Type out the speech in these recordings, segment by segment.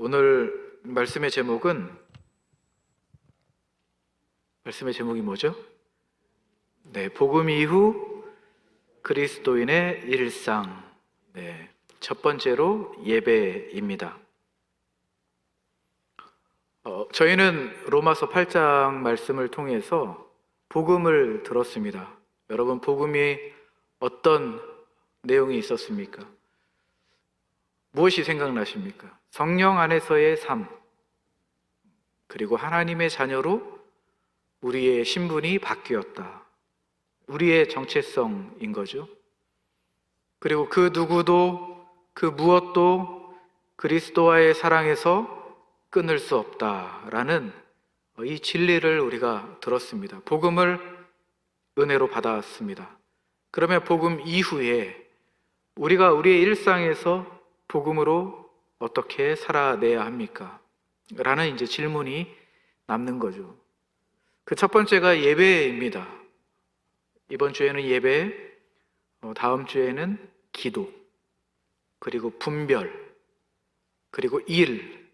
오늘 말씀의 제목이 뭐죠? 네, 복음 이후 그리스도인의 일상. 네, 첫 번째로 예배입니다. 저희는 로마서 8장 말씀을 통해서 복음을 들었습니다. 여러분, 복음이 어떤 내용이 있었습니까? 무엇이 생각나십니까? 성령 안에서의 삶, 그리고 하나님의 자녀로 우리의 신분이 바뀌었다. 우리의 정체성인 거죠. 그리고 그 누구도 그 무엇도 그리스도와의 사랑에서 끊을 수 없다라는 이 진리를 우리가 들었습니다. 복음을 은혜로 받았습니다. 그러면 복음 이후에 우리가 우리의 일상에서 복음으로 어떻게 살아내야 합니까? 라는 이제 질문이 남는 거죠. 그 첫 번째가 예배입니다. 이번 주에는 예배, 다음 주에는 기도, 그리고 분별, 그리고 일,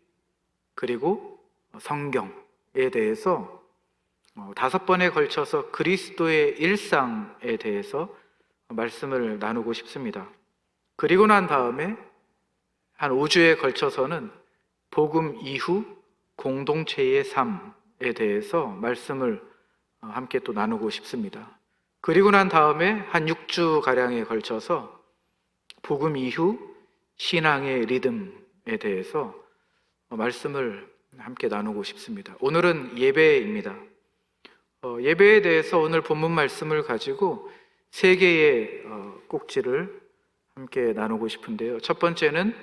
그리고 성경에 대해서 5번에 걸쳐서 그리스도의 일상에 대해서 말씀을 나누고 싶습니다. 그리고 난 다음에 한 5주에 걸쳐서는 복음 이후 공동체의 삶에 대해서 말씀을 함께 또 나누고 싶습니다. 그리고 난 다음에 한 6주가량에 걸쳐서 복음 이후 신앙의 리듬에 대해서 말씀을 함께 나누고 싶습니다. 오늘은 예배입니다. 예배에 대해서 오늘 본문 말씀을 가지고 3개의 꼭지를 함께 나누고 싶은데요. 첫 번째는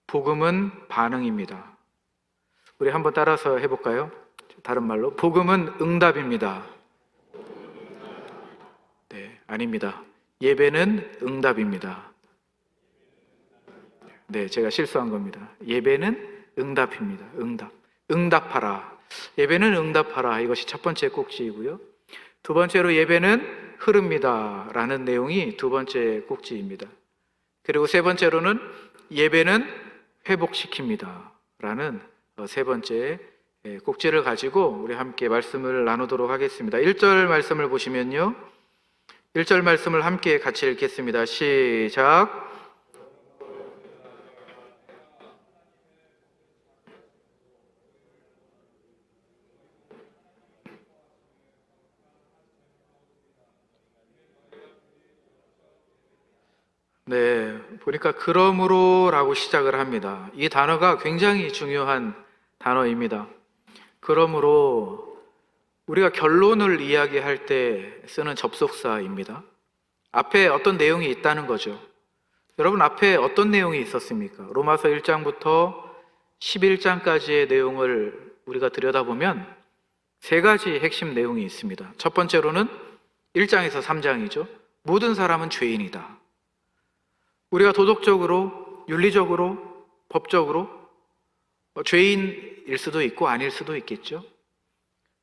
복음은 반응입니다. 우리 한번 따라서 해볼까요? 다른 말로 복음은 응답입니다. 네, 아닙니다. 예배는 응답입니다. 네, 제가 실수한 겁니다. 예배는 응답입니다. 응답하라. 예배는 응답하라. 이것이 첫 번째 꼭지이고요. 두 번째로 예배는 흐릅니다 라는 내용이 두 번째 꼭지입니다. 그리고 세 번째로는 예배는 회복시킵니다 라는 세 번째 꼭지를 가지고 우리 함께 말씀을 나누도록 하겠습니다. 1절 말씀을 보시면요, 1절 말씀을 함께 같이 읽겠습니다. 시작. 네, 보니까 그러므로라고 시작을 합니다. 이 단어가 굉장히 중요한 단어입니다. 그러므로 우리가 결론을 이야기할 때 쓰는 접속사입니다. 앞에 어떤 내용이 있다는 거죠. 여러분, 앞에 어떤 내용이 있었습니까? 로마서 1장부터 11장까지의 내용을 우리가 들여다보면 3가지 핵심 내용이 있습니다. 첫 번째로는 1장에서 3장이죠. 모든 사람은 죄인이다. 우리가 도덕적으로, 윤리적으로, 법적으로 죄인일 수도 있고 아닐 수도 있겠죠.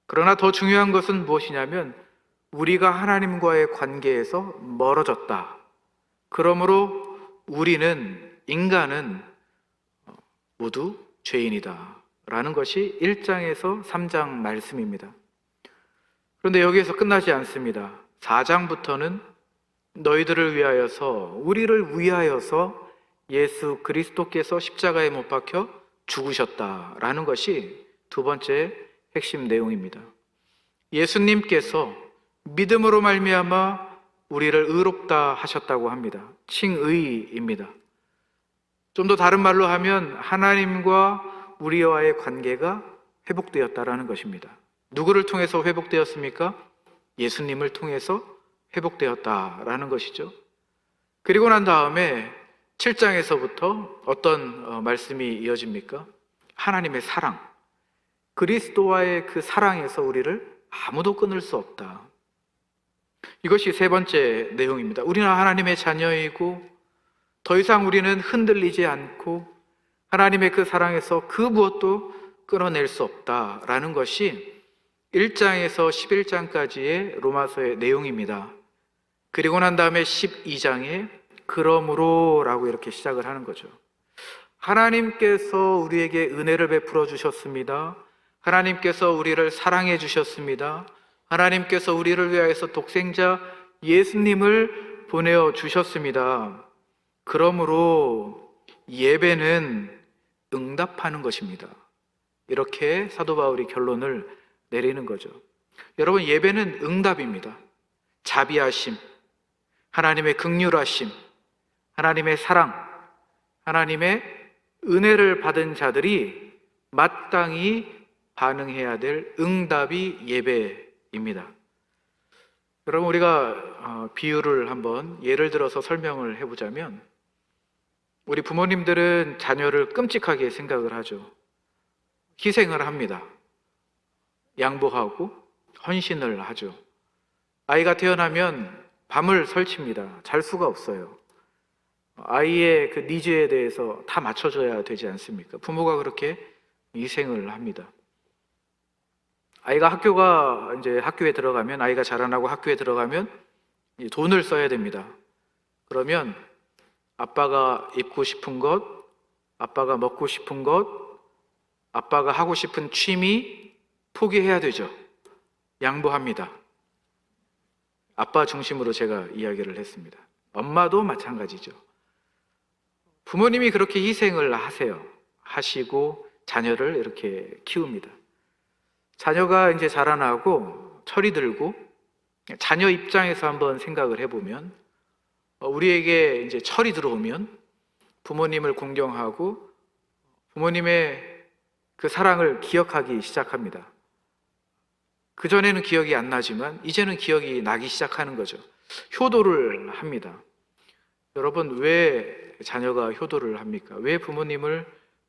그러나 더 중요한 것은 무엇이냐면 우리가 하나님과의 관계에서 멀어졌다. 그러므로 인간은 모두 죄인이다 라는 것이 1장에서 3장 말씀입니다. 그런데 여기에서 끝나지 않습니다. 4장부터는 너희들을 위하여서, 우리를 위하여서 예수 그리스도께서 십자가에 못 박혀 죽으셨다라는 것이 두 번째 핵심 내용입니다. 예수님께서 믿음으로 말미암아 우리를 의롭다 하셨다고 합니다. 칭의입니다. 좀 더 다른 말로 하면 하나님과 우리와의 관계가 회복되었다라는 것입니다. 누구를 통해서 회복되었습니까? 예수님을 통해서 회복되었다라는 것이죠. 그리고 난 다음에 7장에서부터 어떤 말씀이 이어집니까? 하나님의 사랑, 그리스도와의 그 사랑에서 우리를 아무도 끊을 수 없다. 이것이 세 번째 내용입니다. 우리는 하나님의 자녀이고 더 이상 우리는 흔들리지 않고 하나님의 그 사랑에서 그 무엇도 끊어낼 수 없다라는 것이 1장에서 11장까지의 로마서의 내용입니다. 그리고 난 다음에 12장에 그러므로라고 이렇게 시작을 하는 거죠. 하나님께서 우리에게 은혜를 베풀어 주셨습니다. 하나님께서 우리를 사랑해 주셨습니다. 하나님께서 우리를 위하여서 독생자 예수님을 보내어 주셨습니다. 그러므로 예배는 응답하는 것입니다. 이렇게 사도 바울이 결론을 내리는 거죠. 여러분, 예배는 응답입니다. 자비하심, 하나님의 긍휼하심, 하나님의 사랑, 하나님의 은혜를 받은 자들이 마땅히 반응해야 될 응답이 예배입니다. 여러분, 우리가 비유를 한번 예를 들어서 설명을 해보자면, 우리 부모님들은 자녀를 끔찍하게 생각을 하죠. 희생을 합니다. 양보하고 헌신을 하죠. 아이가 태어나면 밤을 설칩니다. 잘 수가 없어요. 아이의 그 니즈에 대해서 다 맞춰줘야 되지 않습니까? 부모가 그렇게 희생을 합니다. 아이가 학교에 들어가면, 아이가 자라나고 학교에 들어가면 돈을 써야 됩니다. 그러면 아빠가 입고 싶은 것, 아빠가 먹고 싶은 것, 아빠가 하고 싶은 취미 포기해야 되죠. 양보합니다. 아빠 중심으로 제가 이야기를 했습니다. 엄마도 마찬가지죠. 부모님이 그렇게 희생을 하시고 자녀를 이렇게 키웁니다. 자녀가 이제 자라나고 철이 들고, 자녀 입장에서 한번 생각을 해보면, 우리에게 이제 철이 들어오면 부모님을 공경하고 부모님의 그 사랑을 기억하기 시작합니다. 그전에는 기억이 안 나지만 이제는 기억이 나기 시작하는 거죠. 효도를 합니다. 여러분, 왜 자녀가 효도를 합니까? 왜 부모님을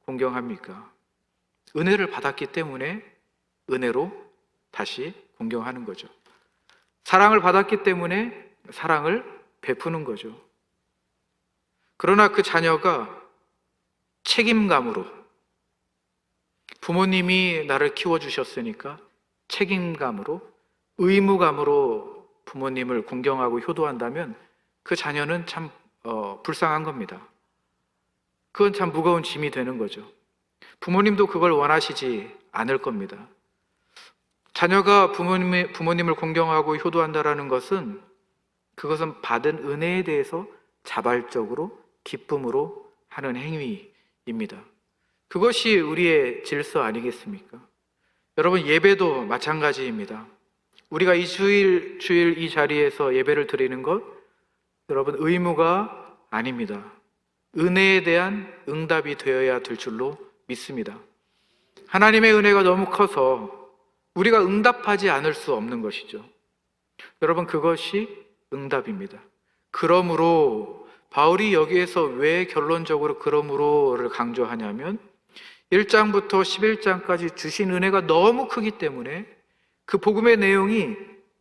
공경합니까? 은혜를 받았기 때문에 은혜로 다시 공경하는 거죠. 사랑을 받았기 때문에 사랑을 베푸는 거죠. 그러나 그 자녀가 책임감으로, 부모님이 나를 키워주셨으니까 책임감으로, 의무감으로 부모님을 공경하고 효도한다면 그 자녀는 참 불쌍한 겁니다. 그건 참 무거운 짐이 되는 거죠. 부모님도 그걸 원하시지 않을 겁니다. 자녀가 부모님을 공경하고 효도한다라는 것은, 그것은 받은 은혜에 대해서 자발적으로 기쁨으로 하는 행위입니다. 그것이 우리의 질서 아니겠습니까? 여러분, 예배도 마찬가지입니다. 우리가 이 주일 이 자리에서 예배를 드리는 것, 여러분, 의무가 아닙니다. 은혜에 대한 응답이 되어야 될 줄로 믿습니다. 하나님의 은혜가 너무 커서 우리가 응답하지 않을 수 없는 것이죠. 여러분, 그것이 응답입니다. 그러므로 바울이 여기에서 왜 결론적으로 그러므로를 강조하냐면, 1장부터 11장까지 주신 은혜가 너무 크기 때문에, 그 복음의 내용이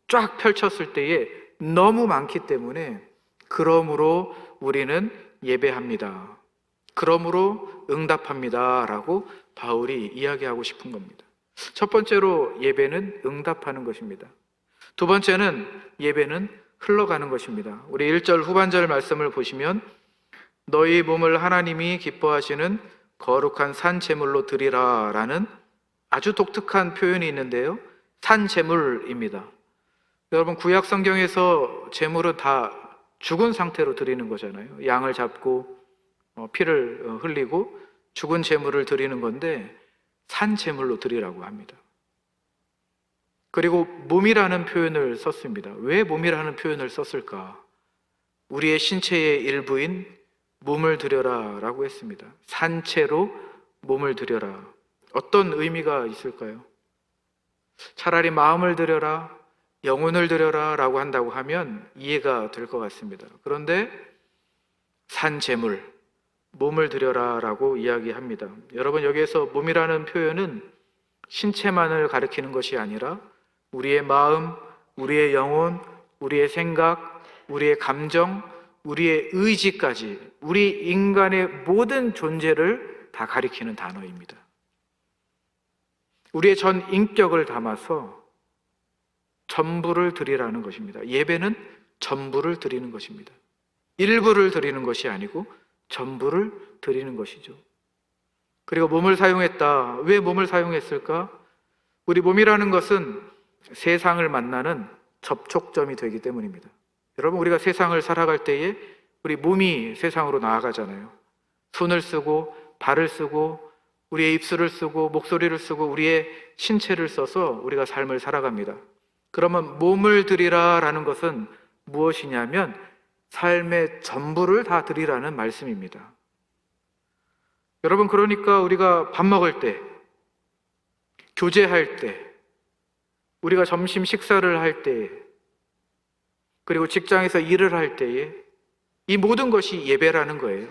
쫙 펼쳤을 때에 너무 많기 때문에, 그러므로 우리는 예배합니다, 그러므로 응답합니다 라고 바울이 이야기하고 싶은 겁니다. 첫 번째로 예배는 응답하는 것입니다. 두 번째는 예배는 흘러가는 것입니다. 우리 1절 후반절 말씀을 보시면, 너희 몸을 하나님이 기뻐하시는 거룩한 산 제물로 드리라 라는 아주 독특한 표현이 있는데요, 산 제물입니다. 여러분, 구약 성경에서 제물은 다 죽은 상태로 드리는 거잖아요. 양을 잡고 피를 흘리고 죽은 제물을 드리는 건데, 산 제물로 드리라고 합니다. 그리고 몸이라는 표현을 썼습니다. 왜 몸이라는 표현을 썼을까? 우리의 신체의 일부인 몸을 드려라 라고 했습니다. 산채로 몸을 드려라. 어떤 의미가 있을까요? 차라리 마음을 드려라, 영혼을 드려라 라고 한다고 하면 이해가 될 것 같습니다. 그런데 산 제물, 몸을 드려라 라고 이야기합니다. 여러분, 여기에서 몸이라는 표현은 신체만을 가리키는 것이 아니라 우리의 마음, 우리의 영혼, 우리의 생각, 우리의 감정, 우리의 의지까지, 우리 인간의 모든 존재를 다 가리키는 단어입니다. 우리의 전 인격을 담아서 전부를 드리라는 것입니다. 예배는 전부를 드리는 것입니다. 일부를 드리는 것이 아니고 전부를 드리는 것이죠. 그리고 몸을 사용했다. 왜 몸을 사용했을까? 우리 몸이라는 것은 세상을 만나는 접촉점이 되기 때문입니다. 여러분, 우리가 세상을 살아갈 때에 우리 몸이 세상으로 나아가잖아요. 손을 쓰고 발을 쓰고 우리의 입술을 쓰고 목소리를 쓰고 우리의 신체를 써서 우리가 삶을 살아갑니다. 그러면 몸을 드리라라는 것은 무엇이냐면 삶의 전부를 다 드리라는 말씀입니다. 여러분, 그러니까 우리가 밥 먹을 때, 교제할 때, 우리가 점심 식사를 할 때, 그리고 직장에서 일을 할 때에 이 모든 것이 예배라는 거예요.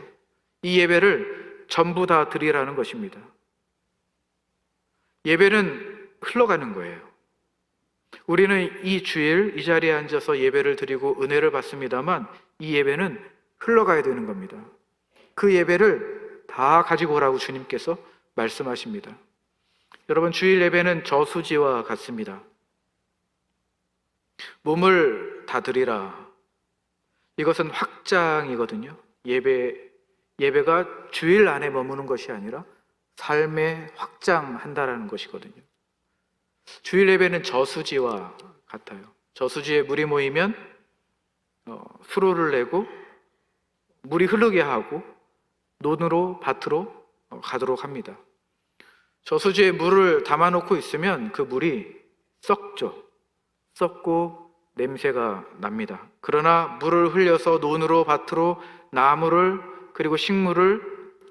이 예배를 전부 다 드리라는 것입니다. 예배는 흘러가는 거예요. 우리는 이 주일 이 자리에 앉아서 예배를 드리고 은혜를 받습니다만 이 예배는 흘러가야 되는 겁니다. 그 예배를 다 가지고 오라고 주님께서 말씀하십니다. 여러분, 주일 예배는 저수지와 같습니다. 몸을 다 드리라. 이것은 확장이거든요. 예배가 주일 안에 머무는 것이 아니라 삶에 확장한다라는 것이거든요. 주일 예배는 저수지와 같아요. 저수지에 물이 모이면 수로를 내고 물이 흐르게 하고 논으로 밭으로 가도록 합니다. 저수지에 물을 담아놓고 있으면 그 물이 썩죠. 썩고 냄새가 납니다. 그러나 물을 흘려서 논으로 밭으로 나무를 그리고 식물을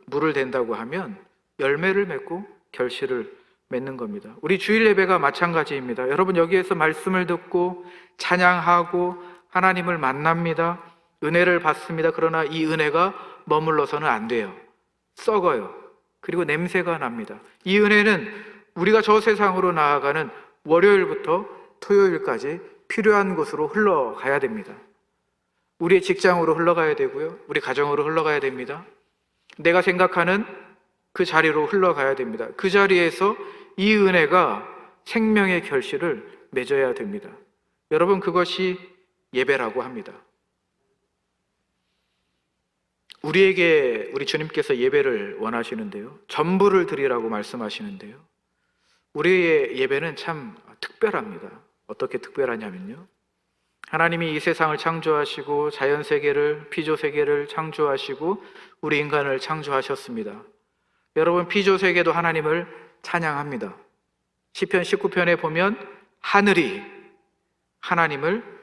물을 댄다고 하면 열매를 맺고 결실을 맺는 겁니다. 우리 주일 예배가 마찬가지입니다. 여러분, 여기에서 말씀을 듣고 찬양하고 하나님을 만납니다. 은혜를 받습니다. 그러나 이 은혜가 머물러서는 안 돼요. 썩어요. 그리고 냄새가 납니다. 이 은혜는 우리가 저 세상으로 나아가는 월요일부터 토요일까지 필요한 곳으로 흘러가야 됩니다. 우리의 직장으로 흘러가야 되고요. 우리 가정으로 흘러가야 됩니다. 내가 생각하는 그 자리로 흘러가야 됩니다. 그 자리에서 이 은혜가 생명의 결실을 맺어야 됩니다. 여러분, 그것이 예배라고 합니다. 우리에게 우리 주님께서 예배를 원하시는데요. 전부를 드리라고 말씀하시는데요. 우리의 예배는 참 특별합니다. 어떻게 특별하냐면요. 하나님이 이 세상을 창조하시고 자연세계를, 피조세계를 창조하시고 우리 인간을 창조하셨습니다. 여러분, 피조세계도 하나님을 찬양합니다. 시편 19편에 보면 하늘이 하나님을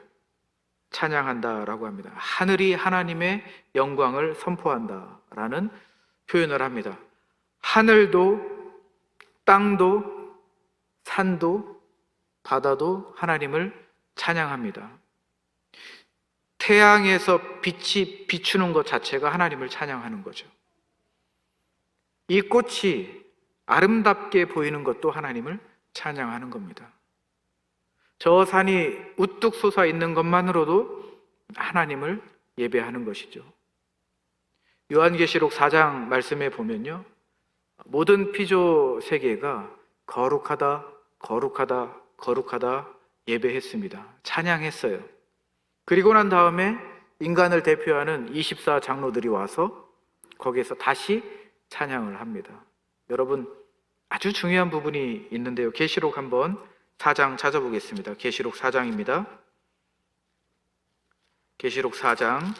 찬양한다라고 합니다. 하늘이 하나님의 영광을 선포한다라는 표현을 합니다. 하늘도 땅도 산도 바다도 하나님을 찬양합니다. 태양에서 빛이 비추는 것 자체가 하나님을 찬양하는 거죠. 이 꽃이 아름답게 보이는 것도 하나님을 찬양하는 겁니다. 저 산이 우뚝 솟아 있는 것만으로도 하나님을 예배하는 것이죠. 요한계시록 4장 말씀에 보면요, 모든 피조 세계가 거룩하다, 거룩하다, 거룩하다 예배했습니다. 찬양했어요. 그리고 난 다음에 인간을 대표하는 24장로들이 와서 거기에서 다시 찬양을 합니다. 여러분, 아주 중요한 부분이 있는데요. 계시록 한번 4장 찾아보겠습니다. 계시록 4장입니다. 계시록 4장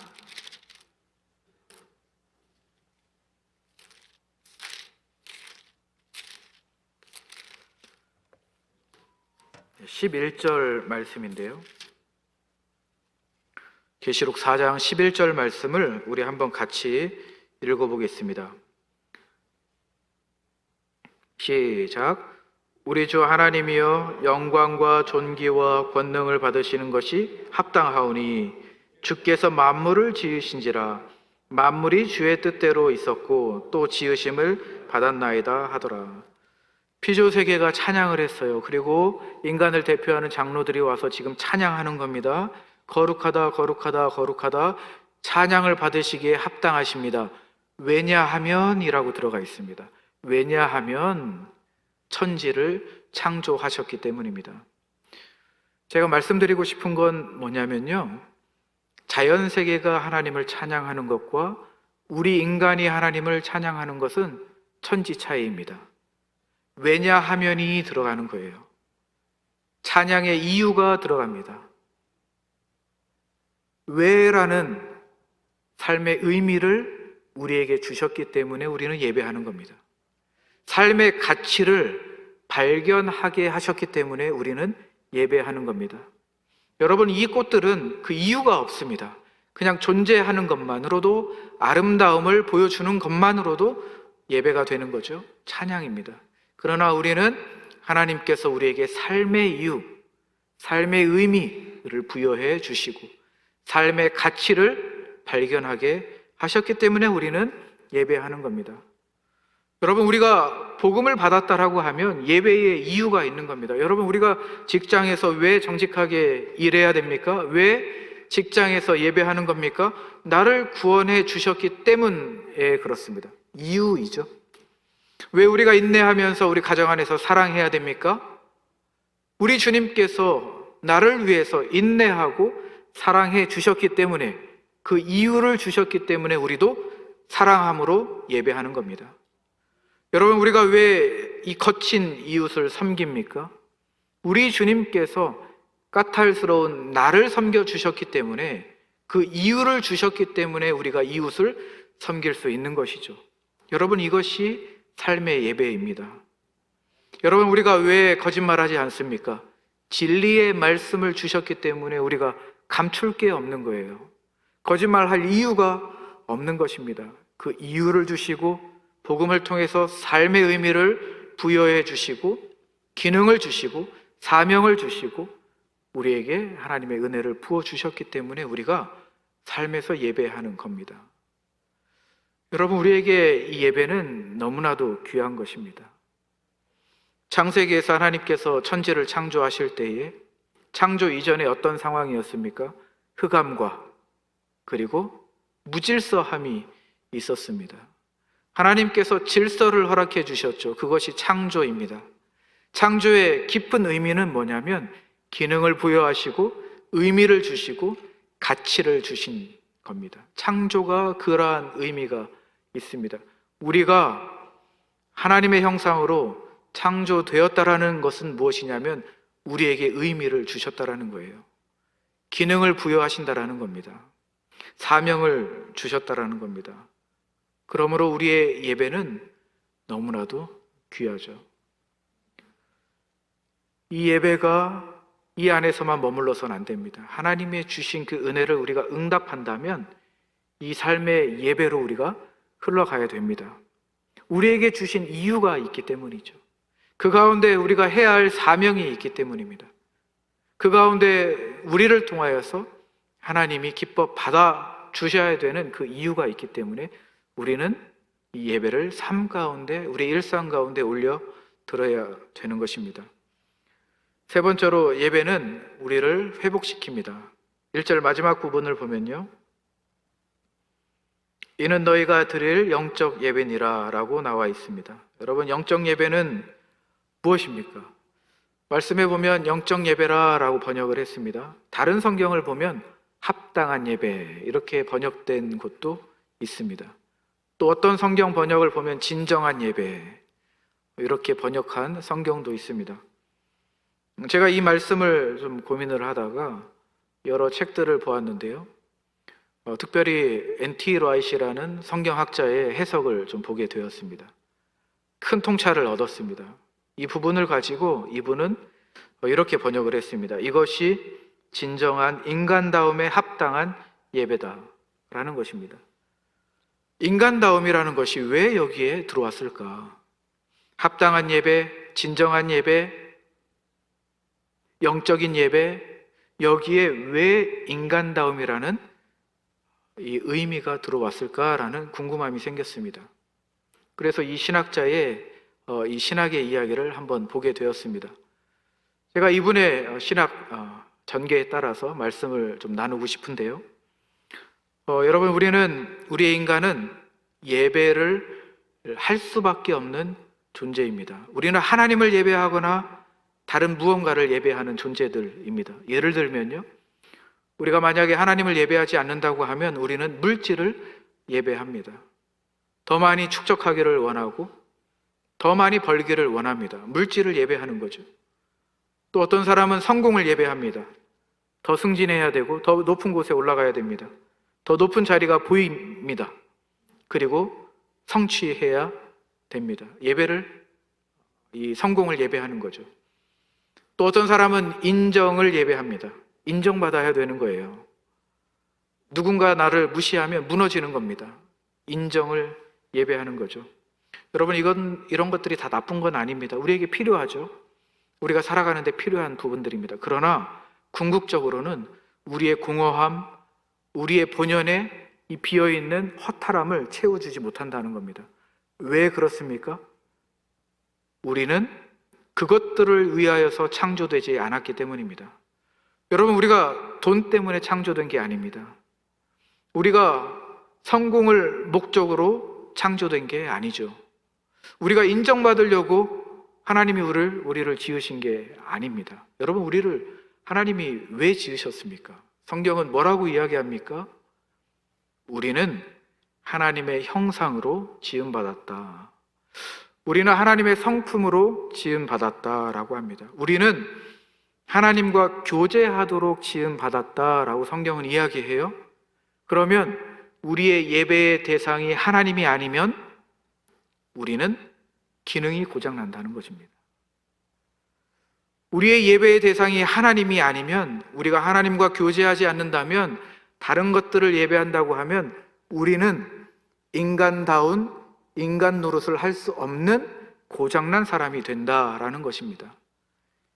11절 말씀인데요. 계시록 4장 11절 말씀을 우리 한번 같이 읽어보겠습니다. 시작. 우리 주 하나님이여, 영광과 존귀와 권능을 받으시는 것이 합당하오니 주께서 만물을 지으신지라. 만물이 주의 뜻대로 있었고 또 지으심을 받았나이다 하더라. 피조세계가 찬양을 했어요. 그리고 인간을 대표하는 장로들이 와서 지금 찬양하는 겁니다. 거룩하다, 거룩하다, 거룩하다. 찬양을 받으시기에 합당하십니다. 왜냐하면 이라고 들어가 있습니다. 왜냐하면 천지를 창조하셨기 때문입니다. 제가 말씀드리고 싶은 건 뭐냐면요, 자연세계가 하나님을 찬양하는 것과 우리 인간이 하나님을 찬양하는 것은 천지차이입니다. 왜냐하면이 들어가는 거예요. 찬양의 이유가 들어갑니다. 왜라는 삶의 의미를 우리에게 주셨기 때문에 우리는 예배하는 겁니다. 삶의 가치를 발견하게 하셨기 때문에 우리는 예배하는 겁니다. 여러분, 이 꽃들은 그 이유가 없습니다. 그냥 존재하는 것만으로도, 아름다움을 보여주는 것만으로도 예배가 되는 거죠. 찬양입니다. 그러나 우리는 하나님께서 우리에게 삶의 이유, 삶의 의미를 부여해 주시고 삶의 가치를 발견하게 하셨기 때문에 우리는 예배하는 겁니다. 여러분, 우리가 복음을 받았다라고 하면 예배의 이유가 있는 겁니다. 여러분, 우리가 직장에서 왜 정직하게 일해야 됩니까? 왜 직장에서 예배하는 겁니까? 나를 구원해 주셨기 때문에 그렇습니다. 이유이죠. 왜 우리가 인내하면서 우리 가정 안에서 사랑해야 됩니까? 우리 주님께서 나를 위해서 인내하고 사랑해 주셨기 때문에, 그 이유를 주셨기 때문에 우리도 사랑함으로 예배하는 겁니다. 여러분, 우리가 왜 이 거친 이웃을 섬깁니까? 우리 주님께서 까탈스러운 나를 섬겨주셨기 때문에, 그 이유를 주셨기 때문에 우리가 이웃을 섬길 수 있는 것이죠. 여러분, 이것이 삶의 예배입니다. 여러분, 우리가 왜 거짓말하지 않습니까? 진리의 말씀을 주셨기 때문에 우리가 감출 게 없는 거예요. 거짓말할 이유가 없는 것입니다. 그 이유를 주시고 복음을 통해서 삶의 의미를 부여해 주시고 기능을 주시고 사명을 주시고 우리에게 하나님의 은혜를 부어 주셨기 때문에 우리가 삶에서 예배하는 겁니다. 여러분, 우리에게 이 예배는 너무나도 귀한 것입니다. 창세기에서 하나님께서 천지를 창조하실 때에 창조 이전에 어떤 상황이었습니까? 흑암과 그리고 무질서함이 있었습니다. 하나님께서 질서를 허락해 주셨죠. 그것이 창조입니다. 창조의 깊은 의미는 뭐냐면 기능을 부여하시고 의미를 주시고 가치를 주신 겁니다. 창조가 그러한 의미가 있습니다. 우리가 하나님의 형상으로 창조되었다라는 것은 무엇이냐면 우리에게 의미를 주셨다라는 거예요. 기능을 부여하신다라는 겁니다. 사명을 주셨다라는 겁니다. 그러므로 우리의 예배는 너무나도 귀하죠. 이 예배가 이 안에서만 머물러서는 안 됩니다. 하나님의 주신 그 은혜를 우리가 응답한다면 이 삶의 예배로 우리가 흘러가야 됩니다. 우리에게 주신 이유가 있기 때문이죠. 그 가운데 우리가 해야 할 사명이 있기 때문입니다. 그 가운데 우리를 통하여서 하나님이 기뻐 받아 주셔야 되는 그 이유가 있기 때문에 우리는 이 예배를 삶 가운데, 우리 일상 가운데 올려 들어야 되는 것입니다. 세 번째로 예배는 우리를 회복시킵니다. 1절 마지막 부분을 보면요, 이는 너희가 드릴 영적 예배니라 라고 나와 있습니다. 여러분, 영적 예배는 무엇입니까? 말씀에 보면 영적 예배라 라고 번역을 했습니다. 다른 성경을 보면 합당한 예배 이렇게 번역된 곳도 있습니다. 또 어떤 성경 번역을 보면 진정한 예배 이렇게 번역한 성경도 있습니다. 제가 이 말씀을 좀 고민을 하다가 여러 책들을 보았는데요, 특별히 N.T. 라이시라는 성경학자의 해석을 좀 보게 되었습니다. 큰 통찰을 얻었습니다. 이 부분을 가지고 이분은 이렇게 번역을 했습니다. 이것이 진정한 인간다움에 합당한 예배다라는 것입니다. 인간다움이라는 것이 왜 여기에 들어왔을까? 합당한 예배, 진정한 예배, 영적인 예배, 여기에 왜 인간다움이라는 이 의미가 들어왔을까라는 궁금함이 생겼습니다. 그래서 이 신학자의 이 신학의 이야기를 한번 보게 되었습니다. 제가 이분의 신학 전개에 따라서 말씀을 좀 나누고 싶은데요, 여러분, 우리의 인간은 예배를 할 수밖에 없는 존재입니다. 우리는 하나님을 예배하거나 다른 무언가를 예배하는 존재들입니다. 예를 들면요, 우리가 만약에 하나님을 예배하지 않는다고 하면 우리는 물질을 예배합니다. 더 많이 축적하기를 원하고 더 많이 벌기를 원합니다. 물질을 예배하는 거죠. 또 어떤 사람은 성공을 예배합니다. 더 승진해야 되고 더 높은 곳에 올라가야 됩니다. 더 높은 자리가 보입니다. 그리고 성취해야 됩니다. 예배를, 이 성공을 예배하는 거죠. 또 어떤 사람은 인정을 예배합니다. 인정받아야 되는 거예요. 누군가 나를 무시하면 무너지는 겁니다. 인정을 예배하는 거죠. 여러분, 이런 것들이 다 나쁜 건 아닙니다. 우리에게 필요하죠. 우리가 살아가는 데 필요한 부분들입니다. 그러나 궁극적으로는 우리의 공허함, 우리의 본연의 이 비어있는 허탈함을 채워주지 못한다는 겁니다. 왜 그렇습니까? 우리는 그것들을 위하여서 창조되지 않았기 때문입니다. 여러분, 우리가 돈 때문에 창조된 게 아닙니다. 우리가 성공을 목적으로 창조된 게 아니죠. 우리가 인정받으려고 하나님이 우리를 지으신 게 아닙니다. 여러분, 하나님이 왜 지으셨습니까? 성경은 뭐라고 이야기합니까? 우리는 하나님의 형상으로 지음받았다. 우리는 하나님의 성품으로 지음받았다라고 합니다. 우리는 하나님과 교제하도록 지음받았다라고 성경은 이야기해요. 그러면 우리의 예배의 대상이 하나님이 아니면 우리는 기능이 고장난다는 것입니다. 우리의 예배의 대상이 하나님이 아니면, 우리가 하나님과 교제하지 않는다면, 다른 것들을 예배한다고 하면 우리는 인간다운 인간 노릇을 할 수 없는 고장난 사람이 된다라는 것입니다.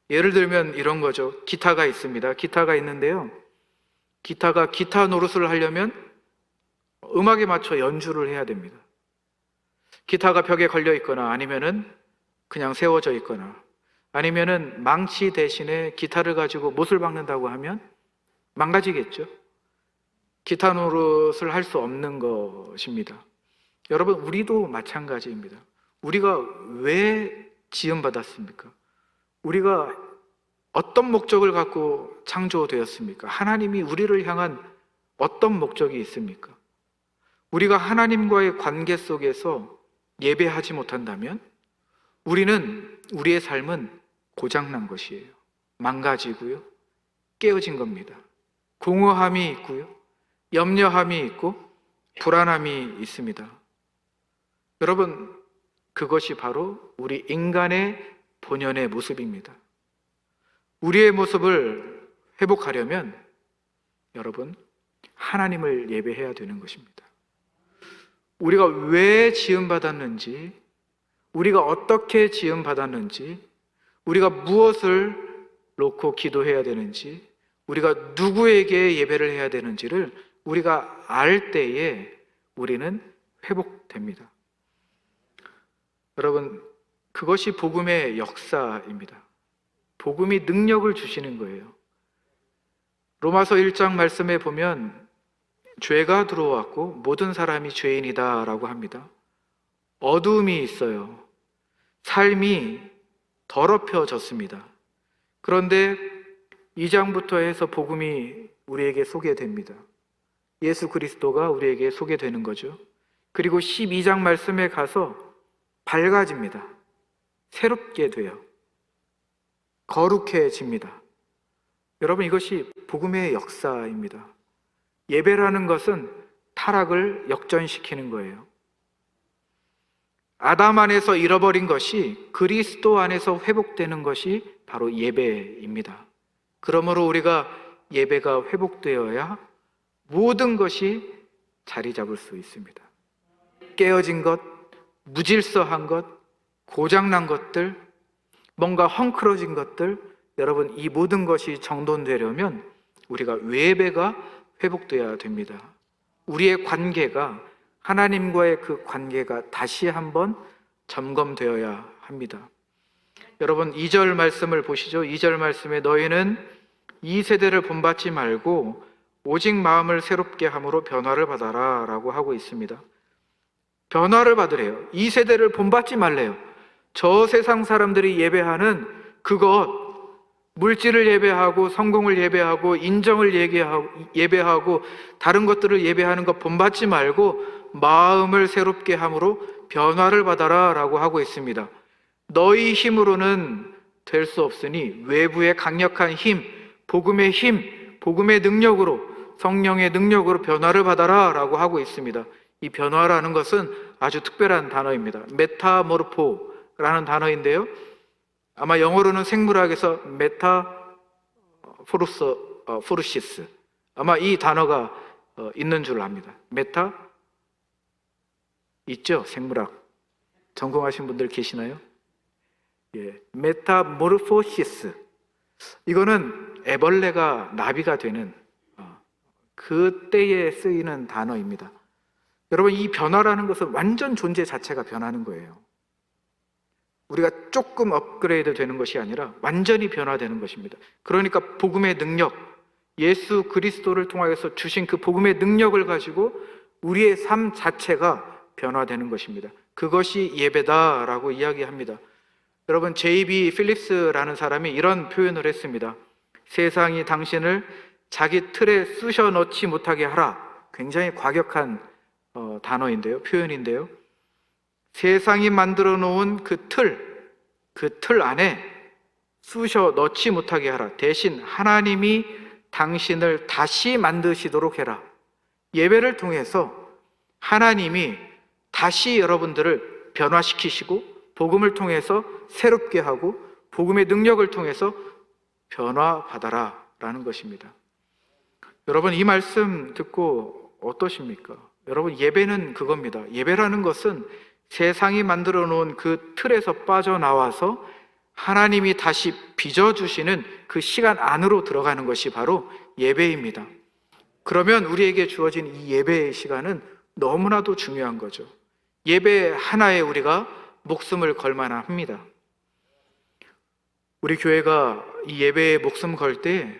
예를 들면 이런 거죠. 기타가 있습니다. 기타가 있는데요, 기타가 기타 노릇을 하려면 음악에 맞춰 연주를 해야 됩니다. 기타가 벽에 걸려 있거나 아니면은 그냥 세워져 있거나 아니면은 망치 대신에 기타를 가지고 못을 박는다고 하면 망가지겠죠. 기타 노릇을 할 수 없는 것입니다. 여러분, 우리도 마찬가지입니다. 우리가 왜 지음받았습니까? 우리가 어떤 목적을 갖고 창조되었습니까? 하나님이 우리를 향한 어떤 목적이 있습니까? 우리가 하나님과의 관계 속에서 예배하지 못한다면 우리의 삶은 고장난 것이에요. 망가지고요, 깨어진 겁니다. 공허함이 있고요, 염려함이 있고 불안함이 있습니다. 여러분, 그것이 바로 우리 인간의 본연의 모습입니다. 우리의 모습을 회복하려면 여러분, 하나님을 예배해야 되는 것입니다. 우리가 왜 지음받았는지, 우리가 어떻게 지음받았는지, 우리가 무엇을 놓고 기도해야 되는지, 우리가 누구에게 예배를 해야 되는지를 우리가 알 때에 우리는 회복됩니다. 여러분, 그것이 복음의 역사입니다. 복음이 능력을 주시는 거예요. 로마서 1장 말씀에 보면 죄가 들어왔고 모든 사람이 죄인이다 라고 합니다. 어두움이 있어요. 삶이 더럽혀졌습니다. 그런데 2장부터 해서 복음이 우리에게 소개됩니다. 예수 그리스도가 우리에게 소개되는 거죠. 그리고 12장 말씀에 가서 밝아집니다. 새롭게 돼요. 거룩해집니다. 여러분, 이것이 복음의 역사입니다. 예배라는 것은 타락을 역전시키는 거예요. 아담 안에서 잃어버린 것이 그리스도 안에서 회복되는 것이 바로 예배입니다. 그러므로 우리가 예배가 회복되어야 모든 것이 자리 잡을 수 있습니다. 깨어진 것, 무질서한 것, 고장난 것들, 뭔가 헝클어진 것들, 여러분, 이 모든 것이 정돈되려면 우리가 예배가 회복되어야 됩니다. 우리의 관계가, 하나님과의 그 관계가 다시 한번 점검되어야 합니다. 여러분, 2절 말씀을 보시죠. 2절 말씀에 너희는 이 세대를 본받지 말고 오직 마음을 새롭게 함으로 변화를 받아라 라고 하고 있습니다. 변화를 받으래요. 이 세대를 본받지 말래요. 저 세상 사람들이 예배하는 그것, 물질을 예배하고 성공을 예배하고 인정을 예배하고 다른 것들을 예배하는 것 본받지 말고 마음을 새롭게 함으로 변화를 받아라 라고 하고 있습니다. 너희 힘으로는 될 수 없으니 외부의 강력한 힘, 복음의 힘, 복음의 능력으로, 성령의 능력으로 변화를 받아라 라고 하고 있습니다. 이 변화라는 것은 아주 특별한 단어입니다. 메타모르포라는 단어인데요, 아마 영어로는 생물학에서 포르시스, 아마 이 단어가 있는 줄 압니다. 메타 있죠? 생물학 전공하신 분들 계시나요? 예, 메타모르포시스. 이거는 애벌레가 나비가 되는 그때에 쓰이는 단어입니다. 여러분, 이 변화라는 것은 완전 존재 자체가 변하는 거예요. 우리가 조금 업그레이드 되는 것이 아니라 완전히 변화되는 것입니다. 그러니까 복음의 능력, 예수 그리스도를 통하여서 주신 그 복음의 능력을 가지고 우리의 삶 자체가 변화되는 것입니다. 그것이 예배다라고 이야기합니다. 여러분, J.B. 필립스라는 사람이 이런 표현을 했습니다. 세상이 당신을 자기 틀에 쑤셔 넣지 못하게 하라. 굉장히 과격한 단어인데요, 표현인데요. 세상이 만들어 놓은 그 틀 안에 쑤셔 넣지 못하게 하라. 대신 하나님이 당신을 다시 만드시도록 해라. 예배를 통해서 하나님이 다시 여러분들을 변화시키시고 복음을 통해서 새롭게 하고 복음의 능력을 통해서 변화받아라 라는 것입니다. 여러분, 이 말씀 듣고 어떠십니까? 여러분, 예배는 그겁니다. 예배라는 것은 세상이 만들어 놓은 그 틀에서 빠져나와서 하나님이 다시 빚어주시는 그 시간 안으로 들어가는 것이 바로 예배입니다. 그러면 우리에게 주어진 이 예배의 시간은 너무나도 중요한 거죠. 예배 하나에 우리가 목숨을 걸 만합니다. 우리 교회가 이 예배에 목숨 걸 때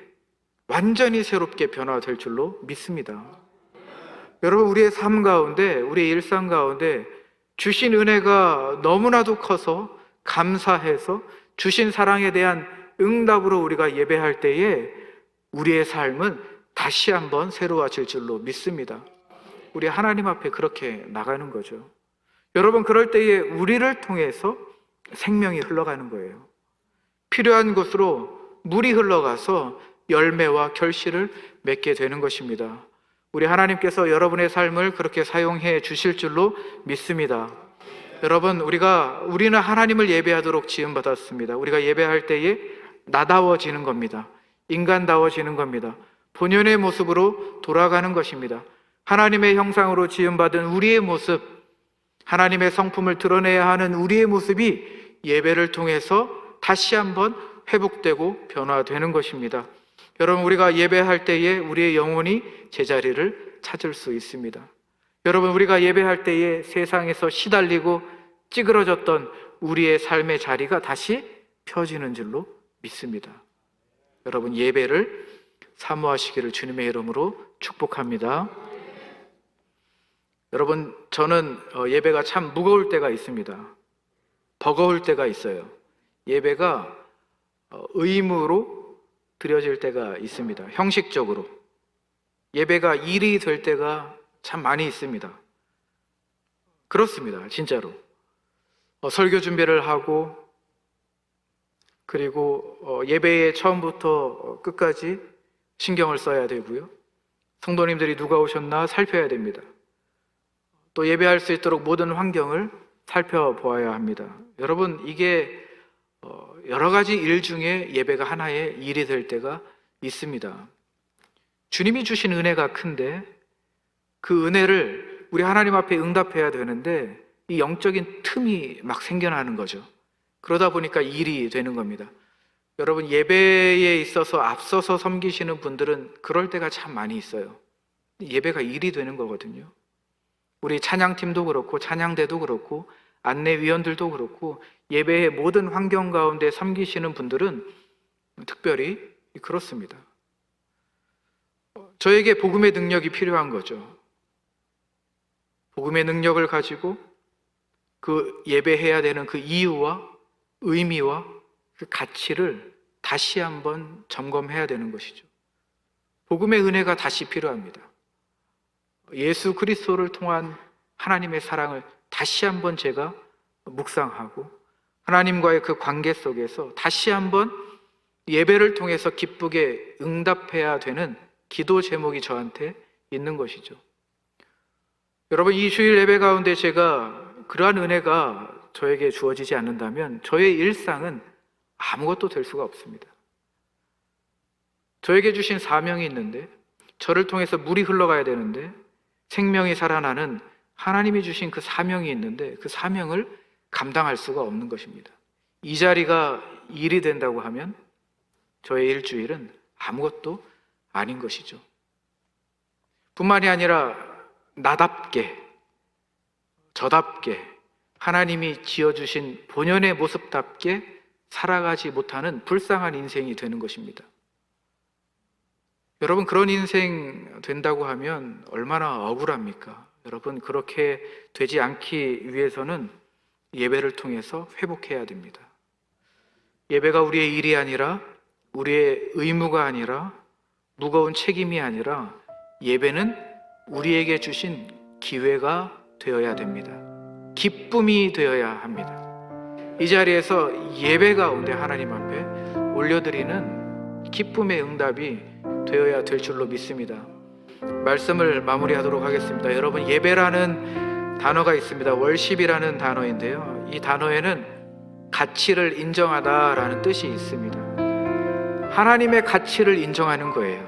완전히 새롭게 변화될 줄로 믿습니다. 여러분, 우리의 삶 가운데, 우리의 일상 가운데 주신 은혜가 너무나도 커서 감사해서 주신 사랑에 대한 응답으로 우리가 예배할 때에 우리의 삶은 다시 한번 새로워질 줄로 믿습니다. 우리 하나님 앞에 그렇게 나가는 거죠. 여러분, 그럴 때에 우리를 통해서 생명이 흘러가는 거예요. 필요한 곳으로 물이 흘러가서 열매와 결실을 맺게 되는 것입니다. 우리 하나님께서 여러분의 삶을 그렇게 사용해 주실 줄로 믿습니다. 여러분, 우리는 하나님을 예배하도록 지음받았습니다. 우리가 예배할 때에 나다워지는 겁니다. 인간다워지는 겁니다. 본연의 모습으로 돌아가는 것입니다. 하나님의 형상으로 지음받은 우리의 모습, 하나님의 성품을 드러내야 하는 우리의 모습이 예배를 통해서 다시 한번 회복되고 변화되는 것입니다. 여러분, 우리가 예배할 때에 우리의 영혼이 제자리를 찾을 수 있습니다. 여러분, 우리가 예배할 때에 세상에서 시달리고 찌그러졌던 우리의 삶의 자리가 다시 펴지는 줄로 믿습니다. 여러분, 예배를 사모하시기를 주님의 이름으로 축복합니다. 여러분, 저는 예배가 참 무거울 때가 있습니다. 버거울 때가 있어요. 예배가 의무로 드려질 때가 있습니다. 형식적으로. 예배가 일이 될 때가 참 많이 있습니다. 그렇습니다. 진짜로. 설교 준비를 하고, 그리고 예배에 처음부터 끝까지 신경을 써야 되고요. 성도님들이 누가 오셨나 살펴야 됩니다. 또 예배할 수 있도록 모든 환경을 살펴보아야 합니다. 여러분, 이게 여러 가지 일 중에 예배가 하나의 일이 될 때가 있습니다. 주님이 주신 은혜가 큰데 그 은혜를 우리 하나님 앞에 응답해야 되는데 이 영적인 틈이 막 생겨나는 거죠. 그러다 보니까 일이 되는 겁니다. 여러분, 예배에 있어서 앞서서 섬기시는 분들은 그럴 때가 참 많이 있어요. 예배가 일이 되는 거거든요. 우리 찬양팀도 그렇고 찬양대도 그렇고 안내위원들도 그렇고 예배의 모든 환경 가운데 섬기시는 분들은 특별히 그렇습니다. 저에게 복음의 능력이 필요한 거죠. 복음의 능력을 가지고 그 예배해야 되는 그 이유와 의미와 그 가치를 다시 한번 점검해야 되는 것이죠. 복음의 은혜가 다시 필요합니다. 예수 그리스도를 통한 하나님의 사랑을 다시 한번 제가 묵상하고 하나님과의 그 관계 속에서 다시 한번 예배를 통해서 기쁘게 응답해야 되는 기도 제목이 저한테 있는 것이죠. 여러분, 이 주일 예배 가운데 제가 그러한 은혜가 저에게 주어지지 않는다면 저의 일상은 아무것도 될 수가 없습니다. 저에게 주신 사명이 있는데, 저를 통해서 물이 흘러가야 되는데, 생명이 살아나는 하나님이 주신 그 사명이 있는데 그 사명을 감당할 수가 없는 것입니다. 이 자리가 일이 된다고 하면 저의 일주일은 아무것도 아닌 것이죠. 뿐만이 아니라 나답게, 저답게, 하나님이 지어주신 본연의 모습답게 살아가지 못하는 불쌍한 인생이 되는 것입니다. 여러분, 그런 인생 된다고 하면 얼마나 억울합니까? 여러분, 그렇게 되지 않기 위해서는 예배를 통해서 회복해야 됩니다. 예배가 우리의 일이 아니라, 우리의 의무가 아니라, 무거운 책임이 아니라, 예배는 우리에게 주신 기회가 되어야 됩니다. 기쁨이 되어야 합니다. 이 자리에서 예배 가운데 하나님 앞에 올려드리는 기쁨의 응답이 되어야 될 줄로 믿습니다. 말씀을 마무리하도록 하겠습니다. 여러분, 예배라는 단어가 있습니다. 월십이라는 단어인데요, 이 단어에는 가치를 인정하다라는 뜻이 있습니다. 하나님의 가치를 인정하는 거예요.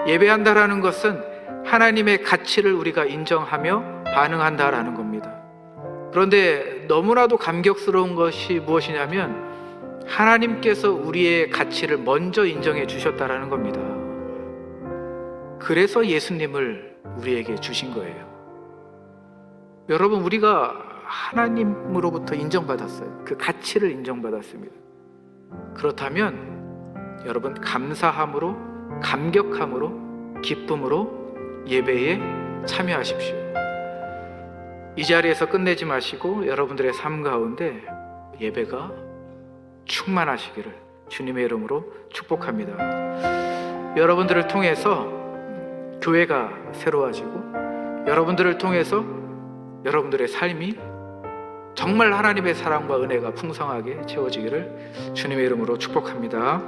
예배한다라는 것은 하나님의 가치를 우리가 인정하며 반응한다라는 겁니다. 그런데 너무나도 감격스러운 것이 무엇이냐면 하나님께서 우리의 가치를 먼저 인정해 주셨다라는 겁니다. 그래서 예수님을 우리에게 주신 거예요. 여러분, 우리가 하나님으로부터 인정받았어요. 그 가치를 인정받았습니다. 그렇다면 여러분, 감사함으로, 감격함으로, 기쁨으로 예배에 참여하십시오. 이 자리에서 끝내지 마시고 여러분들의 삶 가운데 예배가 충만하시기를 주님의 이름으로 축복합니다. 여러분들을 통해서 교회가 새로워지고, 여러분들을 통해서 여러분들의 삶이 정말 하나님의 사랑과 은혜가 풍성하게 채워지기를 주님의 이름으로 축복합니다.